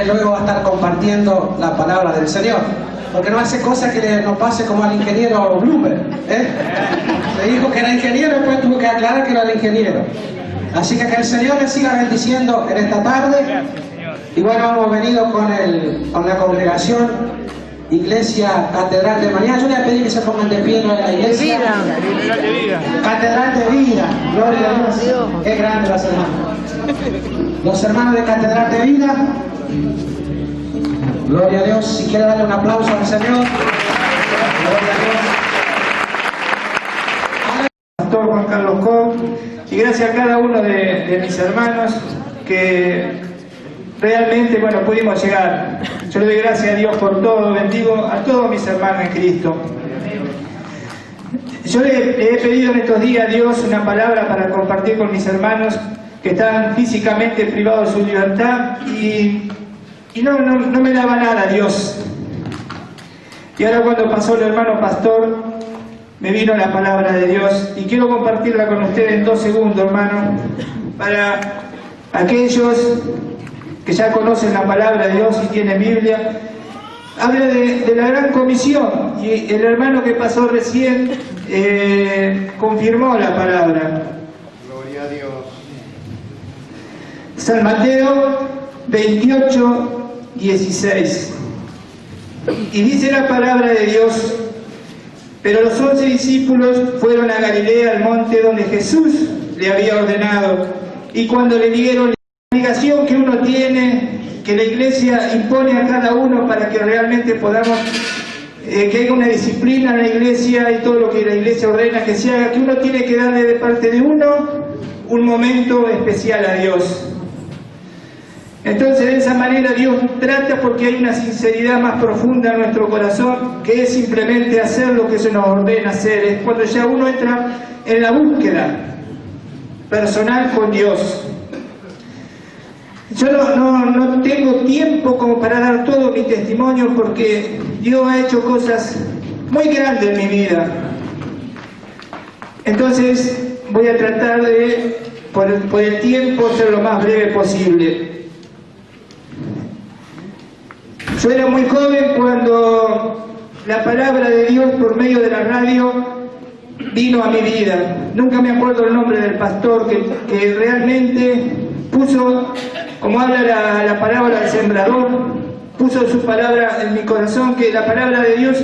Luego va a estar compartiendo la palabra del Señor, porque no hace cosas que nos pase como al ingeniero Bloomer, Se dijo que era ingeniero y después tuvo que aclarar que era el ingeniero. Así que el Señor le siga bendiciendo en esta tarde. Y bueno, hemos venido con la congregación Iglesia Catedral de Mañana. Yo le voy a pedir que se pongan de pie en la iglesia. Catedral de Vida. Gloria a Dios. Qué grande los hermanos. Los hermanos de Catedral de Vida. Gloria a Dios. Si quiere darle un aplauso al Señor. Gloria a Dios. Pastor Juan Carlos Cobb. Y gracias a cada uno de mis hermanos que realmente, bueno, pudimos llegar. Yo le doy gracias a Dios por todo. Bendigo a todos mis hermanos en Cristo. Yo le he pedido en estos días a Dios una palabra para compartir con mis hermanos que están físicamente privados de su libertad y no me daba nada Dios. Y ahora cuando pasó el hermano pastor, me vino la palabra de Dios y quiero compartirla con ustedes en 2 segundos, hermano, para aquellos que ya conocen la palabra de Dios y tienen Biblia. Habla de la gran comisión y el hermano que pasó recién confirmó la palabra. Gloria a Dios. San Mateo 28, 16. Y dice la palabra de Dios: pero los 11 discípulos fueron a Galilea, al monte donde Jesús le había ordenado. Y cuando le dieron la obligación que uno tiene, que la iglesia impone a cada uno para que realmente podamos, que haya una disciplina en la iglesia y todo lo que la iglesia ordena que se haga, que uno tiene que darle de parte de uno un momento especial a Dios. Entonces de esa manera Dios trata, porque hay una sinceridad más profunda en nuestro corazón, que es simplemente hacer lo que se nos ordena hacer. Es cuando ya uno entra en la búsqueda personal con Dios. Yo no tengo tiempo como para dar todo mi testimonio, porque Dios ha hecho cosas muy grandes en mi vida. Entonces voy a tratar de, por el tiempo, ser lo más breve posible. Yo era muy joven cuando la palabra de Dios por medio de la radio vino a mi vida. Nunca me acuerdo el nombre del pastor que realmente puso, como habla la palabra del sembrador, puso su palabra en mi corazón, que la palabra de Dios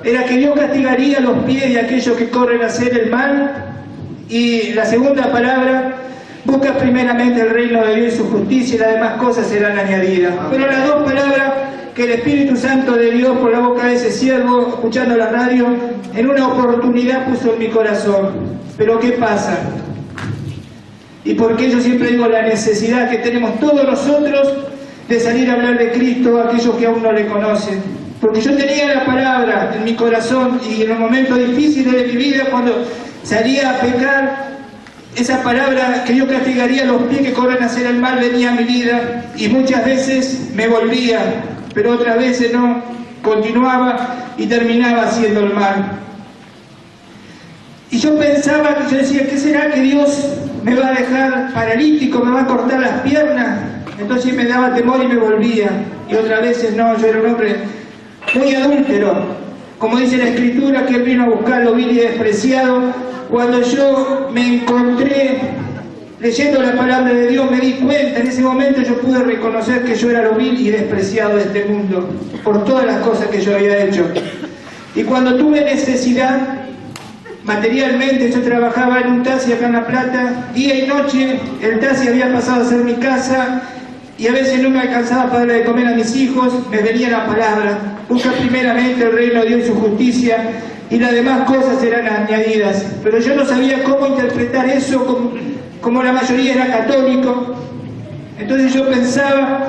era que Dios castigaría los pies de aquellos que corren a hacer el mal. Y la segunda palabra: busca primeramente el reino de Dios y su justicia, y las demás cosas serán añadidas. Pero las 2 palabras que el Espíritu Santo de Dios, por la boca de ese siervo, escuchando la radio, en una oportunidad puso en mi corazón. Pero ¿qué pasa? Y porque yo siempre digo la necesidad que tenemos todos nosotros de salir a hablar de Cristo a aquellos que aún no le conocen. Porque yo tenía la palabra en mi corazón, y en los momentos difíciles de mi vida, cuando salía a pecar, esa palabra que yo castigaría los pies que corren a hacer el mal venía a mi vida, y muchas veces me volvía, pero otras veces no, continuaba y terminaba haciendo el mal. Y yo pensaba, yo decía, ¿qué será que Dios me va a dejar paralítico, me va a cortar las piernas? Entonces me daba temor y me volvía. Y otras veces no, yo era un hombre muy adúltero. Como dice la Escritura, que Él vino a buscar lo vil y despreciado. Cuando yo me encontré leyendo la palabra de Dios, me di cuenta, en ese momento yo pude reconocer que yo era lo vil y despreciado de este mundo, por todas las cosas que yo había hecho. Y cuando tuve necesidad, materialmente, yo trabajaba en un taxi acá en La Plata, día y noche, el taxi había pasado a ser mi casa, y a veces no me alcanzaba para darle de comer a mis hijos, me venía la palabra: busca primeramente el reino de Dios y su justicia, y las demás cosas serán añadidas. Pero yo no sabía cómo interpretar eso, como la mayoría era católico. Entonces yo pensaba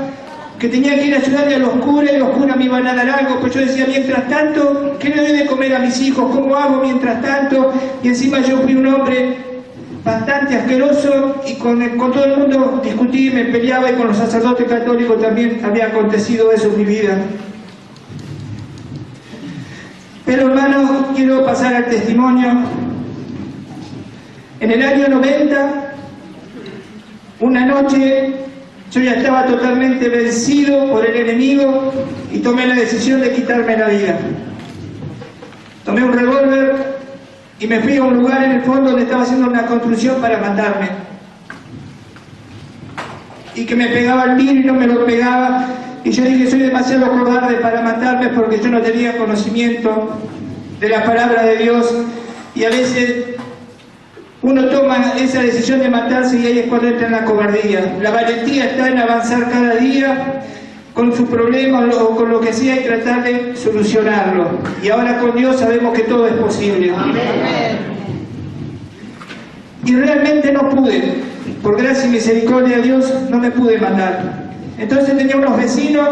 que tenía que ir a ayudarle a los curas, y los curas me iban a dar algo. Pues yo decía, mientras tanto, ¿qué le doy de comer a mis hijos? ¿Cómo hago mientras tanto? Y encima yo fui un hombre bastante asqueroso, y con todo el mundo discutí, me peleaba, y con los sacerdotes católicos también había acontecido eso en mi vida. Pero hermanos, quiero pasar al testimonio. En el año 90, una noche, Yo ya estaba totalmente vencido por el enemigo y tomé la decisión de quitarme la vida. Tomé un revólver y me fui a un lugar en el fondo donde estaba haciendo una construcción para matarme. Y que me pegaba el tiro y no me lo pegaba. Y yo dije, soy demasiado cobarde para matarme porque yo no tenía conocimiento de la palabra de Dios. Y a veces uno toma esa decisión de matarse y ahí es cuando entra en la cobardía. La valentía está en avanzar cada día con su problema o con lo que sea y tratar de solucionarlo. Y ahora con Dios sabemos que todo es posible. Y realmente no pude. Por gracia y misericordia de Dios no me pude matar. Entonces tenía unos vecinos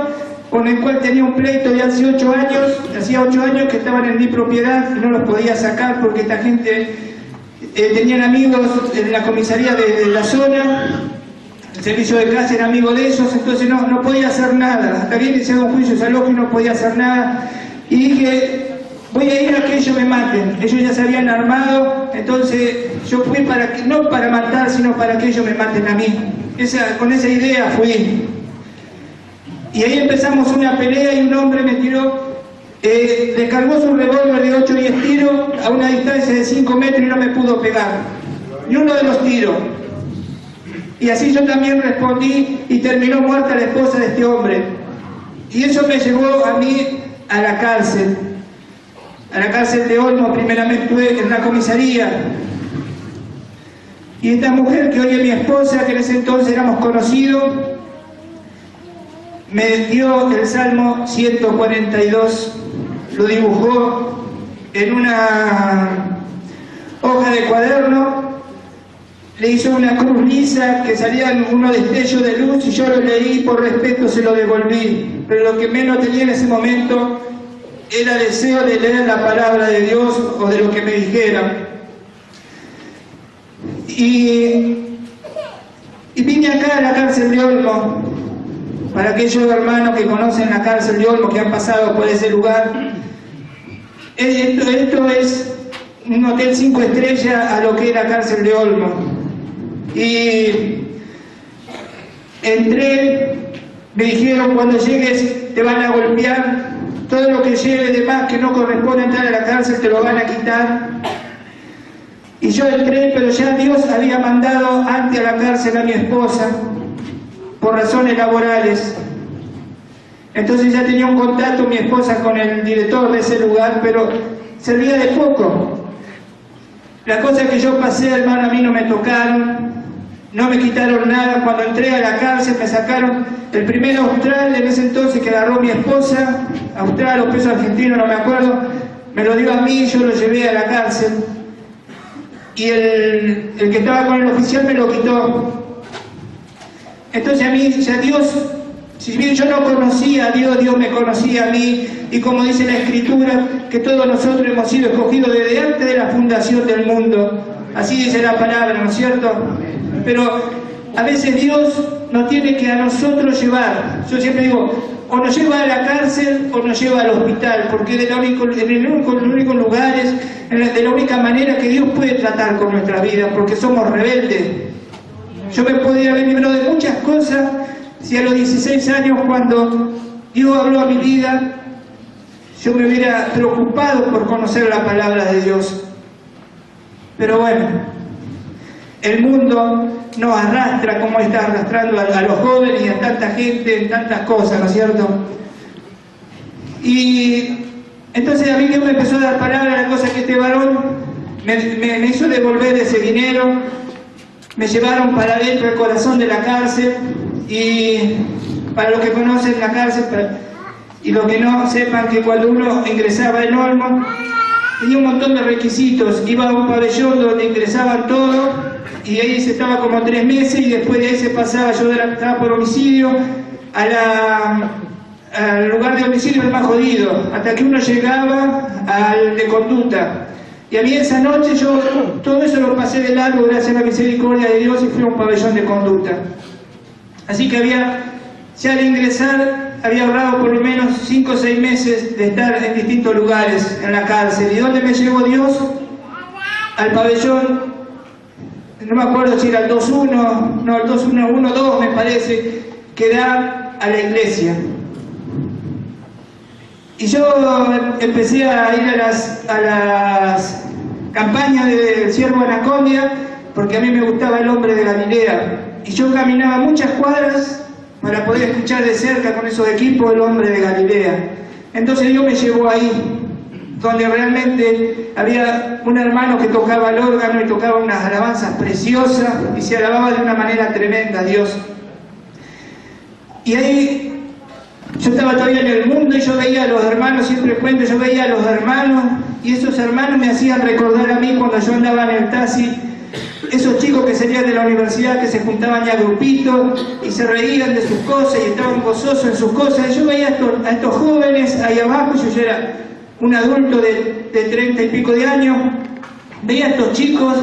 con el cual tenía un pleito de hace 8 años. Hacía 8 años que estaban en mi propiedad y no los podía sacar porque esta gente tenían amigos en la comisaría de la zona. El servicio de casa era amigo de ellos, entonces no podía hacer nada. Hasta bien iniciado un juicio salvaje y no podía hacer nada. Y dije, voy a ir a que ellos me maten. Ellos ya se habían armado, entonces yo fui no para matar, sino para que ellos me maten a mí. Con esa idea fui. Y ahí empezamos una pelea y un hombre me tiró, descargó su revólver de 8 o 10 tiros a una distancia de 5 metros y no me pudo pegar. Ni uno de los tiros. Y así yo también respondí y terminó muerta la esposa de este hombre. Y eso me llevó a mí a la cárcel de Olmo. Primeramente estuve en la comisaría. Y esta mujer que hoy es mi esposa, que en ese entonces éramos conocidos, me dio el Salmo 142, lo dibujó en una hoja de cuaderno, le hizo una cruz lisa que salían unos destellos de luz y yo lo leí y por respeto se lo devolví. Pero lo que menos tenía en ese momento era deseo de leer la palabra de Dios o de lo que me dijeran. Y vine acá a la cárcel de Olmo, para aquellos hermanos que conocen la cárcel de Olmo, que han pasado por ese lugar. Esto es un hotel 5 estrellas a lo que es la cárcel de Olmo. Y entré, me dijeron, cuando llegues te van a golpear, todo lo que lleves de más que no corresponde entrar a la cárcel te lo van a quitar. Y yo entré, pero ya Dios había mandado antes a la cárcel a mi esposa, por razones laborales. Entonces ya tenía un contacto mi esposa con el director de ese lugar, pero servía de poco. La cosa que yo pasé, hermano, a mí no me tocaron, no me quitaron nada. Cuando entré a la cárcel me sacaron el primer austral en ese entonces que agarró mi esposa, austral o peso argentino, no me acuerdo, me lo dio a mí, yo lo llevé a la cárcel. Y el que estaba con el oficial me lo quitó. Entonces a mí, ya Dios, si bien yo no conocía a Dios, Dios me conocía a mí, y como dice la Escritura, que todos nosotros hemos sido escogidos desde antes de la fundación del mundo. Así dice la palabra, ¿no es cierto? Pero a veces Dios nos tiene que a nosotros llevar. Yo siempre digo, o nos lleva a la cárcel o nos lleva al hospital, porque en los únicos lugares, de la única manera que Dios puede tratar con nuestra vida, porque somos rebeldes. Yo me podría haber librado de muchas cosas si a los 16 años, cuando Dios habló a mi vida, yo me hubiera preocupado por conocer la palabra de Dios. Pero bueno, el mundo nos arrastra como está arrastrando a los jóvenes y a tanta gente en tantas cosas, ¿no es cierto? Y entonces a mí Dios me empezó a dar palabra, la cosa que este varón me hizo devolver ese dinero, me llevaron para adentro del corazón de la cárcel, y para los que conocen la cárcel y los que no, sepan que cuando uno ingresaba en Olmo tenía un montón de requisitos. Iba a un pabellón donde ingresaban todos y ahí se estaba como 3 meses, y después de ahí se pasaba, yo estaba por homicidio, al lugar de homicidio el más jodido, hasta que uno llegaba al de conducta. Y a mí esa noche yo todo eso lo pasé de largo gracias a la misericordia de Dios y fui a un pabellón de conducta. Así que ya al ingresar había ahorrado por lo menos 5 o 6 meses de estar en distintos lugares en la cárcel. ¿Y dónde me llevó Dios? Al pabellón, no me acuerdo si era el 2-1, no, el 2-1-1-2 me parece, que da a la iglesia. Y yo empecé a ir a las campañas del Siervo Anacondia, porque a mí me gustaba el hombre de Galilea. Y yo caminaba muchas cuadras para poder escuchar de cerca con esos equipos el hombre de Galilea. Entonces Dios me llevó ahí, donde realmente había un hermano que tocaba el órgano y tocaba unas alabanzas preciosas y se alababa de una manera tremenda a Dios. Y ahí yo estaba todavía en el mundo y yo veía a los hermanos, siempre cuento, yo veía a los hermanos y esos hermanos me hacían recordar a mí cuando yo andaba en el taxi, esos chicos que salían de la universidad que se juntaban ya grupitos y se reían de sus cosas y estaban gozosos en sus cosas. Y yo veía a estos jóvenes ahí abajo, yo ya era un adulto de 30 y pico de años, veía a estos chicos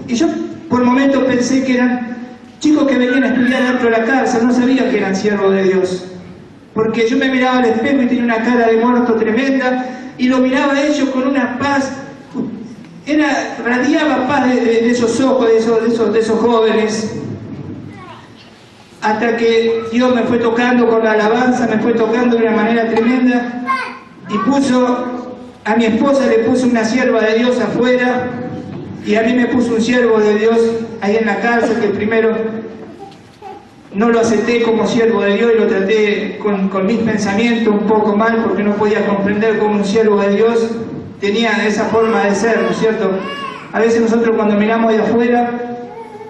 y yo por momentos pensé que eran chicos que venían a estudiar dentro de la cárcel, no sabía que eran siervos de Dios. Porque yo me miraba al espejo y tenía una cara de muerto tremenda y lo miraba a ellos con una paz, radiaba paz de esos ojos, de esos jóvenes, hasta que Dios me fue tocando con la alabanza, me fue tocando de una manera tremenda y a mi esposa le puso una sierva de Dios afuera y a mí me puso un siervo de Dios ahí en la cárcel, que primero no lo acepté como siervo de Dios y lo traté con mis pensamientos un poco mal porque no podía comprender cómo un siervo de Dios tenía esa forma de ser, ¿no es cierto? A veces nosotros cuando miramos de afuera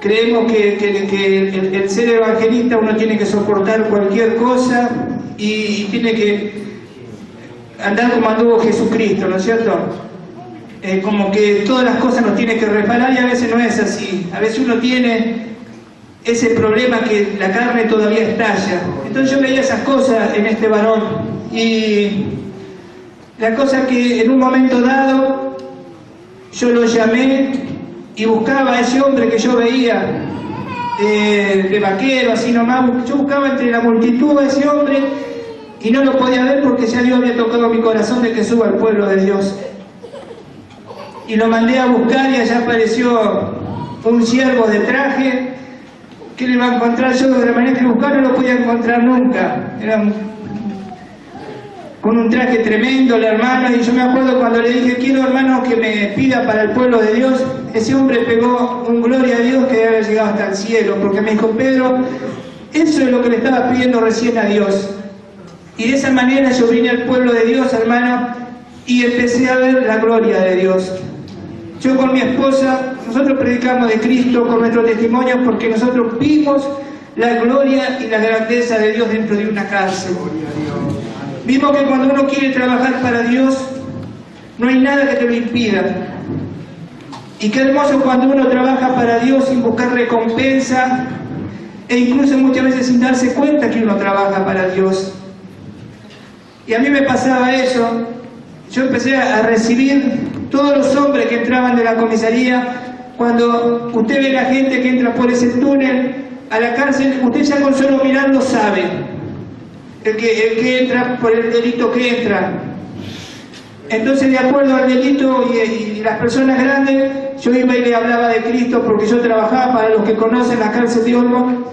creemos que el ser evangelista uno tiene que soportar cualquier cosa y tiene que andar como anduvo Jesucristo, ¿no es cierto? Como que todas las cosas nos tiene que resbalar y a veces no es así. A veces uno tiene ese problema que la carne todavía estalla. Entonces yo veía esas cosas en este varón y la cosa que en un momento dado yo lo llamé y buscaba a ese hombre que yo veía de vaquero, así nomás, yo buscaba entre la multitud a ese hombre y no lo podía ver porque ya Dios había tocado mi corazón de que suba al pueblo de Dios. Y lo mandé a buscar y allá apareció un siervo de traje. ¿Qué le iba a encontrar yo? De la manera que buscaba no lo podía encontrar nunca. Era con un traje tremendo el hermano, y yo me acuerdo cuando le dije, quiero hermano que me pida para el pueblo de Dios, ese hombre pegó un gloria a Dios que debe haber llegado hasta el cielo, porque me dijo, Pedro, eso es lo que le estaba pidiendo recién a Dios. Y de esa manera yo vine al pueblo de Dios, hermano, y empecé a ver la gloria de Dios. Yo con mi esposa, nosotros predicamos de Cristo con nuestro testimonio porque nosotros vimos la gloria y la grandeza de Dios dentro de una cárcel. Vimos que cuando uno quiere trabajar para Dios, no hay nada que te lo impida. Y qué hermoso cuando uno trabaja para Dios sin buscar recompensa, e incluso muchas veces sin darse cuenta que uno trabaja para Dios. Y a mí me pasaba eso. Yo empecé a recibir todos los hombres que entraban de la comisaría. Cuando usted ve la gente que entra por ese túnel a la cárcel, usted ya con solo mirarlo sabe el que entra por el delito que entra. Entonces, de acuerdo al delito y las personas grandes, yo iba y le hablaba de Cristo, porque yo trabajaba, para los que conocen la cárcel de Olmo,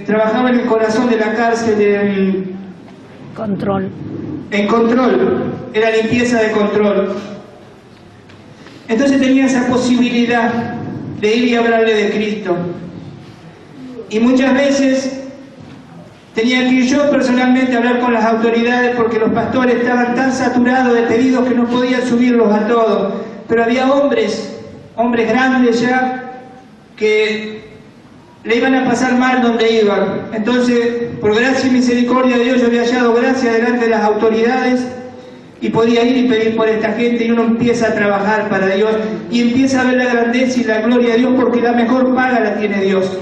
trabajaba en el corazón de la cárcel en control, era limpieza de control. Entonces tenía esa posibilidad de ir y hablarle de Cristo. Y muchas veces tenía que ir yo personalmente a hablar con las autoridades porque los pastores estaban tan saturados de pedidos que no podían subirlos a todos. Pero había hombres grandes ya, que le iban a pasar mal donde iban. Entonces, por gracia y misericordia de Dios, yo había hallado gracia delante de las autoridades y podía ir y pedir por esta gente, y uno empieza a trabajar para Dios y empieza a ver la grandeza y la gloria de Dios, porque la mejor paga la tiene Dios.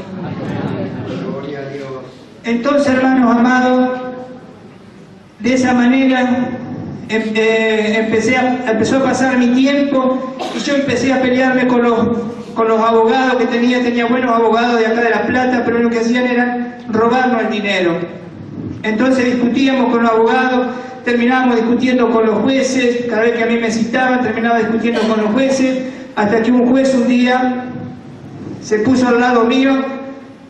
Entonces, hermanos amados, de esa manera empezó a pasar mi tiempo y yo empecé a pelearme con los abogados que tenía buenos abogados de acá de La Plata, pero lo que hacían era robarnos el dinero. Entonces discutíamos con los abogados, terminábamos discutiendo con los jueces, cada vez que a mí me citaban terminaba discutiendo con los jueces, hasta que un juez un día se puso al lado mío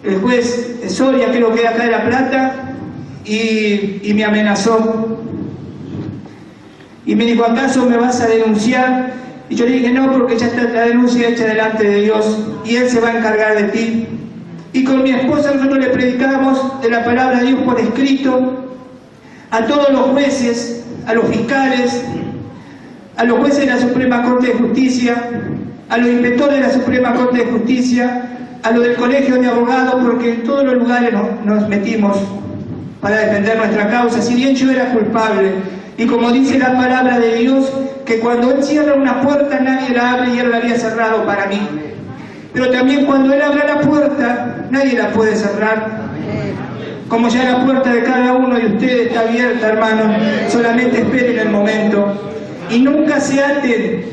el juez Soria, creo que era acá de La Plata, y me amenazó. Y me dijo, ¿acaso me vas a denunciar? Y yo le dije, no, porque ya está la denuncia hecha delante de Dios, y Él se va a encargar de ti. Y con mi esposa nosotros le predicamos de la palabra de Dios por escrito a todos los jueces, a los fiscales, a los jueces de la Suprema Corte de Justicia, a los inspectores de la Suprema Corte de Justicia, a los del Colegio de Abogados, porque en todos los lugares nos metimos para defender nuestra causa, si bien yo era culpable. Y como dice la palabra de Dios, que cuando Él cierra una puerta nadie la abre, y Él la había cerrado para mí. Pero también cuando Él abre la puerta, nadie la puede cerrar. Como ya la puerta de cada uno de ustedes está abierta, hermanos, solamente esperen el momento. Y nunca se aten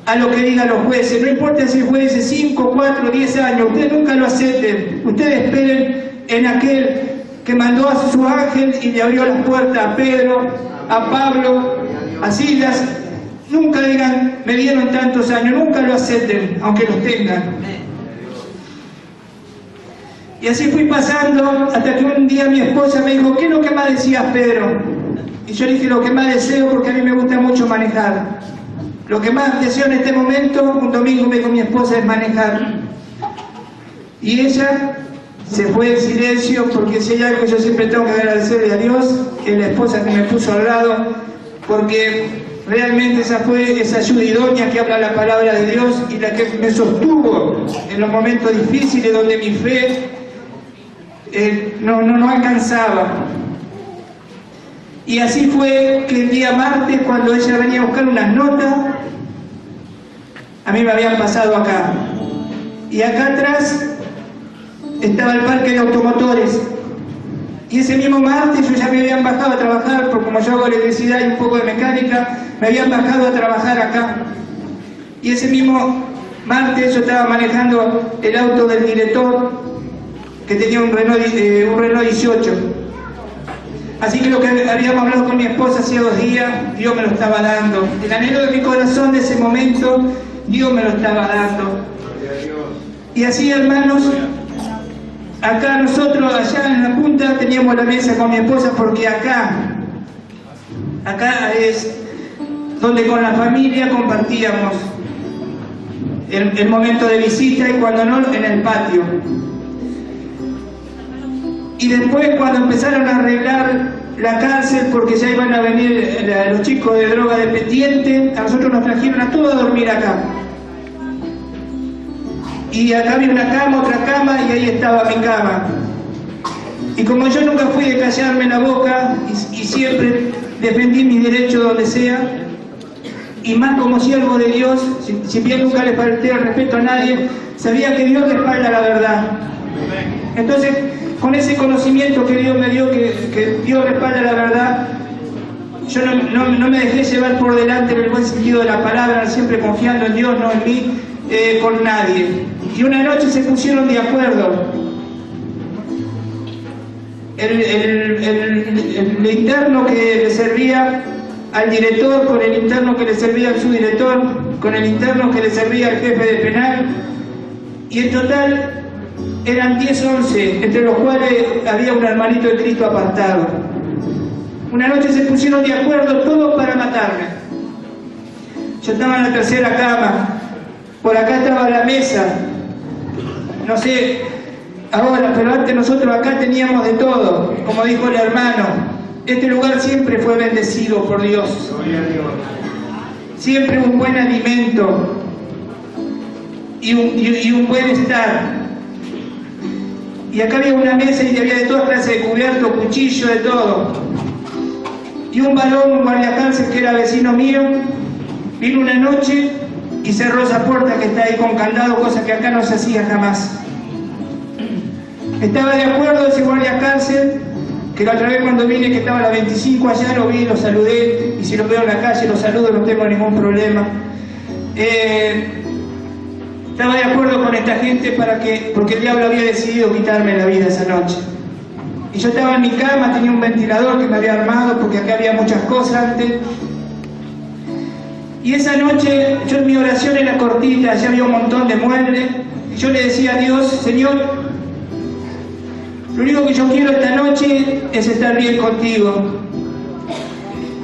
a lo que digan los jueces. No importa si el juez es 5, 4, 10 años, ustedes nunca lo acepten. Ustedes esperen en aquel que mandó a su ángel y le abrió las puertas a Pedro, a Pablo, a Silas. Nunca digan, me dieron tantos años, nunca lo acepten, aunque los tengan. Y así fui pasando hasta que un día mi esposa me dijo, ¿qué es lo que más decías, Pedro? Y yo le dije, lo que más deseo, porque a mí me gusta mucho manejar. Lo que más deseo en este momento, un domingo me dijo mi esposa, es manejar. Y ella se fue en silencio, porque si hay algo que yo siempre tengo que agradecerle a Dios, es la esposa que me puso al lado, porque realmente esa fue esa ayuda idónea que habla la palabra de Dios y la que me sostuvo en los momentos difíciles donde mi fe no alcanzaba. Y así fue que el día martes, cuando ella venía a buscar unas notas, a mí me habían pasado acá. Y acá atrás estaba el parque de automotores. Y ese mismo martes yo ya me habían bajado a trabajar, porque como yo hago electricidad y un poco de mecánica, me habían bajado a trabajar acá. Y ese mismo martes yo estaba manejando el auto del director, que tenía un Renault 18. Así que lo que habíamos hablado con mi esposa hacía 2 días, Dios me lo estaba dando. El anhelo de mi corazón de ese momento, Dios me lo estaba dando. Y así, hermanos, acá nosotros, allá en la punta, teníamos la mesa con mi esposa, porque acá es donde con la familia compartíamos el momento de visita, y cuando no, en el patio. Y después, cuando empezaron a arreglar la cárcel, porque ya iban a venir los chicos de droga dependiente, a nosotros nos trajeron a todos a dormir acá. Y acá había una cama, otra cama, y ahí estaba mi cama. Y como yo nunca fui de callarme la boca, y siempre defendí mis derechos donde sea, y más como siervo de Dios, si bien nunca le falté el respeto a nadie, sabía que Dios respalda la verdad. Entonces, con ese conocimiento que Dios me dio, que Dios respalda la verdad, yo no me dejé llevar por delante en el buen sentido de la palabra, siempre confiando en Dios, no en mí, con nadie. Y una noche se pusieron de acuerdo el interno que le servía al director con el interno que le servía al subdirector, con el interno que le servía al jefe de penal, y en total eran 10, 11, entre los cuales había un hermanito de Cristo apartado. Una noche se pusieron de acuerdo todos para matarme. Yo estaba en la tercera cama, por acá estaba la mesa, no sé ahora, pero antes nosotros acá teníamos de todo, como dijo el hermano. Este lugar siempre fue bendecido por Dios, siempre un buen alimento y un buen estar. Y acá había una mesa y había de todas clases de cubiertos, cuchillos, de todo. Y un varón, un guardiacárcel que era vecino mío, vino una noche y cerró esa puerta que está ahí con candado, cosa que acá no se hacía jamás. Estaba de acuerdo ese guardiacárcel, que la otra vez cuando vine, que estaba a la 25 allá, lo vi, lo saludé, y si lo veo en la calle lo saludo, no tengo ningún problema. Estaba de acuerdo con esta gente porque el diablo había decidido quitarme la vida esa noche. Y yo estaba en mi cama, tenía un ventilador que me había armado, porque acá había muchas cosas antes. Y esa noche, yo en mi oración era cortita, ya había un montón de muebles, Y yo le decía a Dios, Señor, lo único que yo quiero esta noche es estar bien contigo.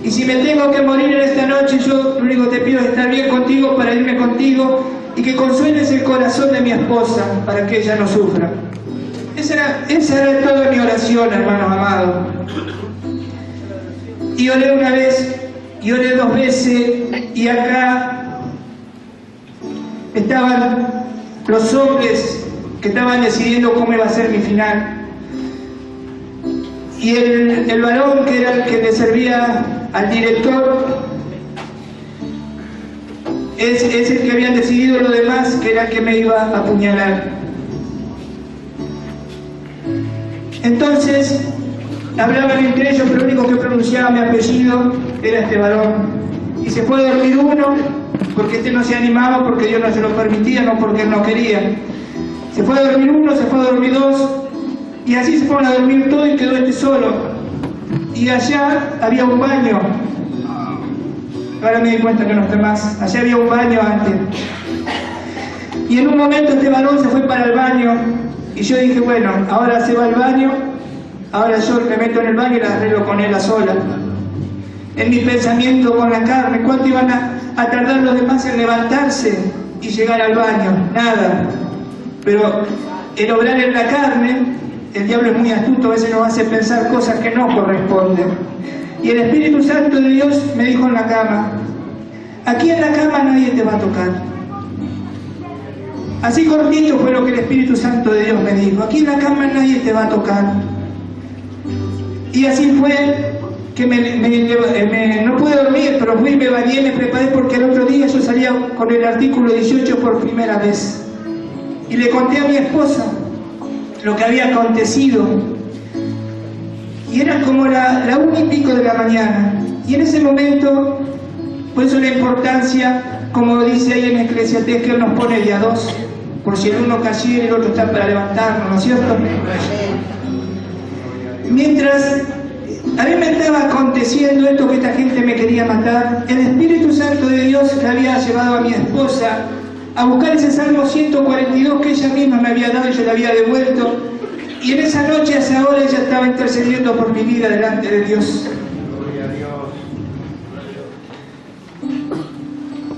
Y si me tengo que morir en esta noche, yo lo único que te pido es estar bien contigo para irme contigo y que consueles el corazón de mi esposa para que ella no sufra. Esa era toda mi oración, hermanos amados. Y oré una vez, y oré 2 veces, y acá estaban los hombres que estaban decidiendo cómo iba a ser mi final. Y el varón que era el que le servía al director es el que habían decidido lo demás, que era el que me iba a apuñalar. Entonces hablaban entre ellos, pero lo único que pronunciaba mi apellido era este varón. Y se fue a dormir uno, porque este no se animaba, porque Dios no se lo permitía, no porque él no quería. Se fue a dormir uno, se fue a dormir 2, y así se fueron a dormir todos y quedó este solo. Y allá había un baño. Ahora me di cuenta que no está más. Allá había un baño antes. Y en un momento este varón se fue para el baño, y yo dije, bueno, ahora se va al baño, ahora yo me meto en el baño y la arreglo con él a sola. En mi pensamiento con la carne, ¿cuánto iban a tardar los demás en levantarse y llegar al baño? Nada. Pero el obrar en la carne, el diablo es muy astuto, a veces nos hace pensar cosas que no corresponden. Y el Espíritu Santo de Dios me dijo en la cama, aquí en la cama nadie te va a tocar. Así cortito fue lo que el Espíritu Santo de Dios me dijo, aquí en la cama nadie te va a tocar. Y así fue que no pude dormir, pero fui, me bañé, me preparé, porque el otro día yo salía con el artículo 18 por primera vez. Y le conté a mi esposa lo que había acontecido. Y era como la 1:00 de la mañana. Y en ese momento, por eso la importancia, como dice ahí en Eclesiastés, que Él nos pone de a 2, por si el uno cayera y el otro está para levantarnos, ¿no es cierto? Mientras a mí me estaba aconteciendo esto, que esta gente me quería matar, el Espíritu Santo de Dios que había llevado a mi esposa a buscar ese Salmo 142 que ella misma me había dado y yo le había devuelto. Y en esa noche, a esa hora, ella estaba intercediendo por mi vida delante de Dios.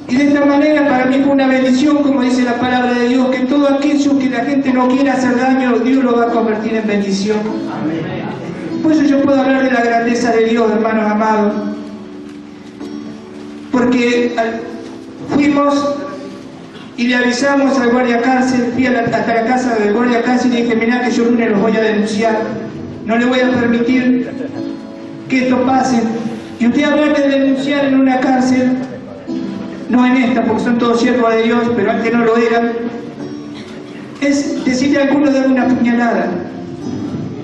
Y de esta manera para mí fue una bendición, como dice la palabra de Dios, que todo aquello que la gente no quiera hacer daño, Dios lo va a convertir en bendición. Por eso yo puedo hablar de la grandeza de Dios, hermanos amados. Porque fuimos y le avisamos al guardia cárcel, fui hasta la casa del guardia cárcel y le dije, mirá que yo el lunes los voy a denunciar, no le voy a permitir que esto pase. Y usted hablar de denunciar en una cárcel, no en esta, porque son todos siervos de Dios, pero antes no lo eran, es decirle a alguno darle una puñalada,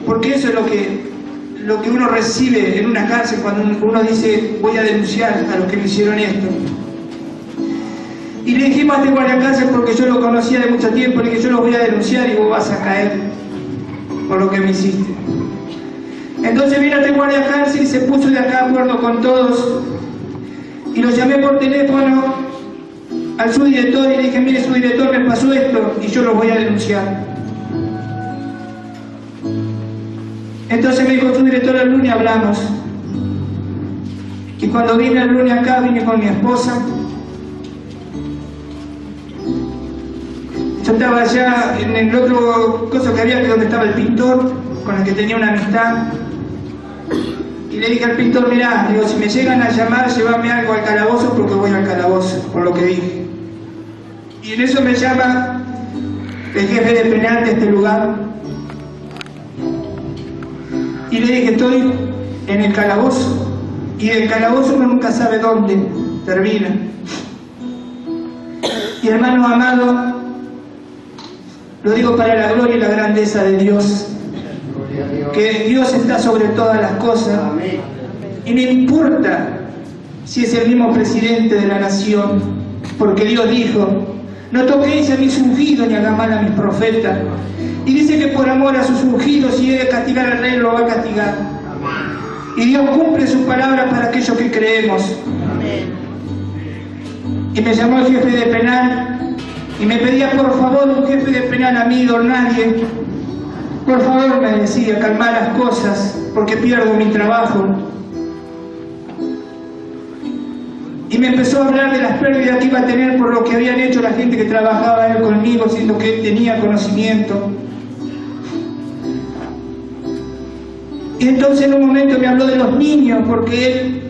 porque eso es lo que uno recibe en una cárcel cuando uno dice, voy a denunciar a los que me hicieron esto. Y le dijimos a este guardia cárcel, porque yo lo conocía de mucho tiempo, le dije, yo los voy a denunciar y vos vas a caer por lo que me hiciste. Entonces vino este guardia cárcel y se puso de acá de acuerdo con todos, y lo llamé por teléfono al subdirector y le dije, mire, subdirector, me pasó esto y yo los voy a denunciar. Entonces me dijo, subdirector, el lunes hablamos. Y cuando vine el lunes acá, vine con mi esposa. Yo estaba allá en el otro coso que había, que donde estaba el pintor, con el que tenía una amistad. Y le dije al pintor, mirá, digo, si me llegan a llamar, llévame algo al calabozo, porque voy al calabozo, por lo que dije. Y en eso me llama el jefe de penal de este lugar. Y le dije, estoy en el calabozo. Y el calabozo uno nunca sabe dónde termina. Y hermanos amados, lo digo para la gloria y la grandeza de Dios, que Dios está sobre todas las cosas, y no importa si es el mismo presidente de la nación, porque Dios dijo, no toquéis a mis ungidos ni hagan mal a mis profetas, y dice que por amor a sus ungidos, si he de castigar al rey, lo va a castigar, y Dios cumple su palabra para aquellos que creemos. Y me llamó el jefe de penal y me pedía por favor un jefe de penal amigo, nadie. Por favor, me decía, calmar las cosas, porque pierdo mi trabajo. Y me empezó a hablar de las pérdidas que iba a tener por lo que habían hecho la gente que trabajaba él conmigo, siendo que él tenía conocimiento. Y entonces en un momento me habló de los niños, porque él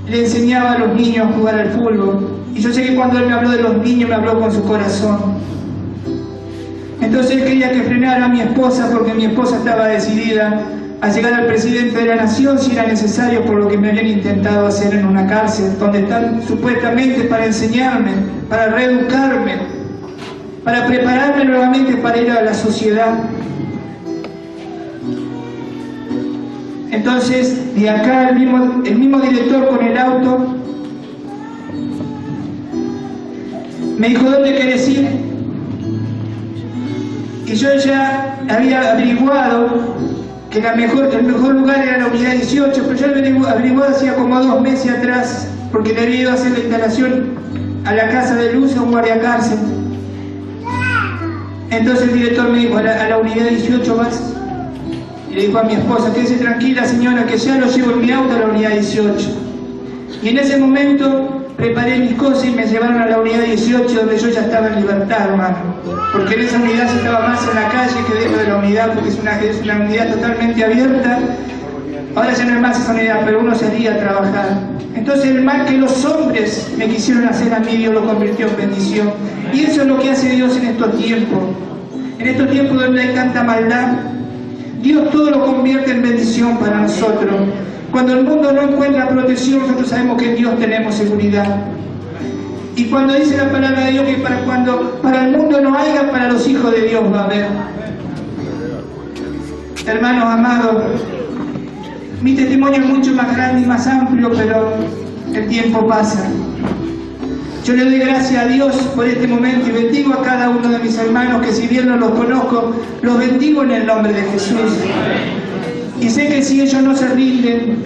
le enseñaba a los niños a jugar al fútbol. Y yo sé que cuando él me habló de los niños, me habló con su corazón. Entonces él quería que frenara a mi esposa, porque mi esposa estaba decidida a llegar al presidente de la nación si era necesario, por lo que me habían intentado hacer en una cárcel, donde están supuestamente para enseñarme, para reeducarme, para prepararme nuevamente para ir a la sociedad. Entonces, de acá el mismo director con el auto me dijo, ¿dónde querés ir? Y yo ya había averiguado que el mejor lugar era la unidad 18, pero yo lo averiguado hacía como 2 meses atrás, porque le había ido a hacer la instalación a la casa de luz a un guardiacárcel. Entonces el director me dijo, a la unidad 18 vas. Y le dijo a mi esposa, quédese tranquila señora, que ya lo llevo en mi auto a la unidad 18. Y en ese momento preparé mis cosas y me llevaron a la unidad 18, donde yo ya estaba en libertad, hermano. Porque en esa unidad se estaba más en la calle que dentro de la unidad, porque es una unidad totalmente abierta. Ahora ya no es más esa unidad, pero uno salía a trabajar. Entonces el mal que los hombres me quisieron hacer a mí, Dios lo convirtió en bendición. Y eso es lo que hace Dios en estos tiempos. En estos tiempos donde hay tanta maldad, Dios todo lo convierte en bendición para nosotros. Cuando el mundo no encuentra protección, nosotros sabemos que en Dios tenemos seguridad. Y cuando dice la palabra de Dios que para el mundo no haya, para los hijos de Dios va a haber. Hermanos amados, mi testimonio es mucho más grande y más amplio, pero el tiempo pasa. Yo le doy gracias a Dios por este momento y bendigo a cada uno de mis hermanos que si bien no los conozco, los bendigo en el nombre de Jesús. Y sé que si ellos no se rinden,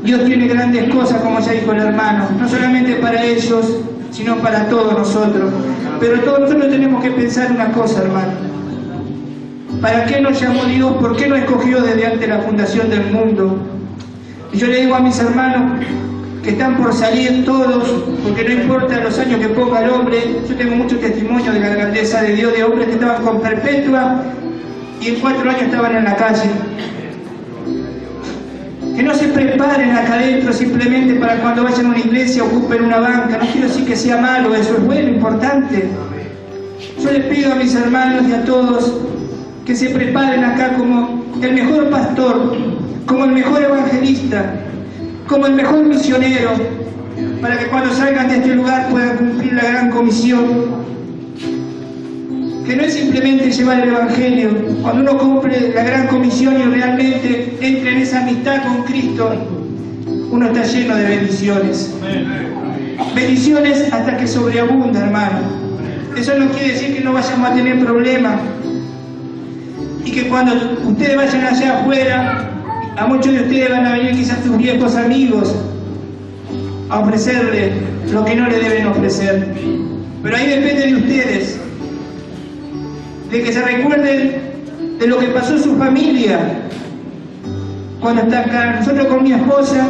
Dios tiene grandes cosas, como ya dijo el hermano, no solamente para ellos, sino para todos nosotros. Pero todos nosotros tenemos que pensar una cosa, hermano. ¿Para qué nos llamó Dios? ¿Por qué nos escogió desde antes de la fundación del mundo? Y yo le digo a mis hermanos que están por salir todos, porque no importa los años que ponga el hombre. Yo tengo mucho testimonio de la grandeza de Dios, de hombres que estaban con perpetua y en 4 años estaban en la calle. Que no se preparen acá adentro simplemente para cuando vayan a una iglesia ocupen una banca. No quiero decir que sea malo, eso es bueno, importante. Yo les pido a mis hermanos y a todos que se preparen acá como el mejor pastor, como el mejor evangelista, como el mejor misionero, para que cuando salgan de este lugar puedan cumplir la gran comisión. Que no es simplemente llevar el evangelio. Cuando uno cumple la gran comisión y realmente entra en esa amistad con Cristo, uno está lleno de bendiciones. Bendiciones hasta que sobreabunda, hermano. Eso no quiere decir que no vayamos a tener problemas. Y que cuando ustedes vayan allá afuera, a muchos de ustedes van a venir quizás sus viejos amigos a ofrecerle lo que no le deben ofrecer. Pero ahí depende de ustedes, de que se recuerden de lo que pasó en su familia cuando está acá. Nosotros con mi esposa,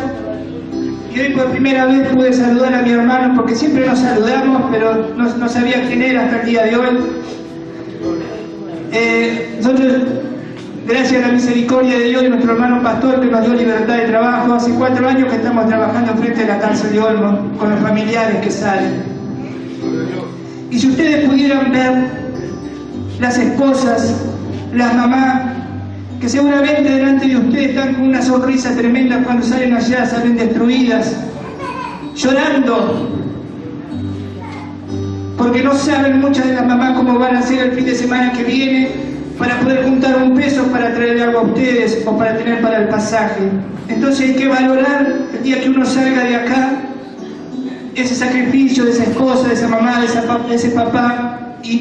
y hoy por primera vez pude saludar a mi hermano, porque siempre nos saludamos, pero no sabía quién era hasta el día de hoy. Nosotros, gracias a la misericordia de Dios y nuestro hermano pastor que nos dio libertad de trabajo, hace 4 años que estamos trabajando frente a la cárcel de Olmo con los familiares que salen. Y si ustedes pudieran ver las esposas, las mamás, que seguramente delante de ustedes están con una sonrisa tremenda cuando salen allá, salen destruidas, llorando, porque no saben muchas de las mamás cómo van a hacer el fin de semana que viene para poder juntar un peso para traerle algo a ustedes o para tener para el pasaje. Entonces hay que valorar el día que uno salga de acá, ese sacrificio de esa esposa, de esa mamá, de ese papá. Y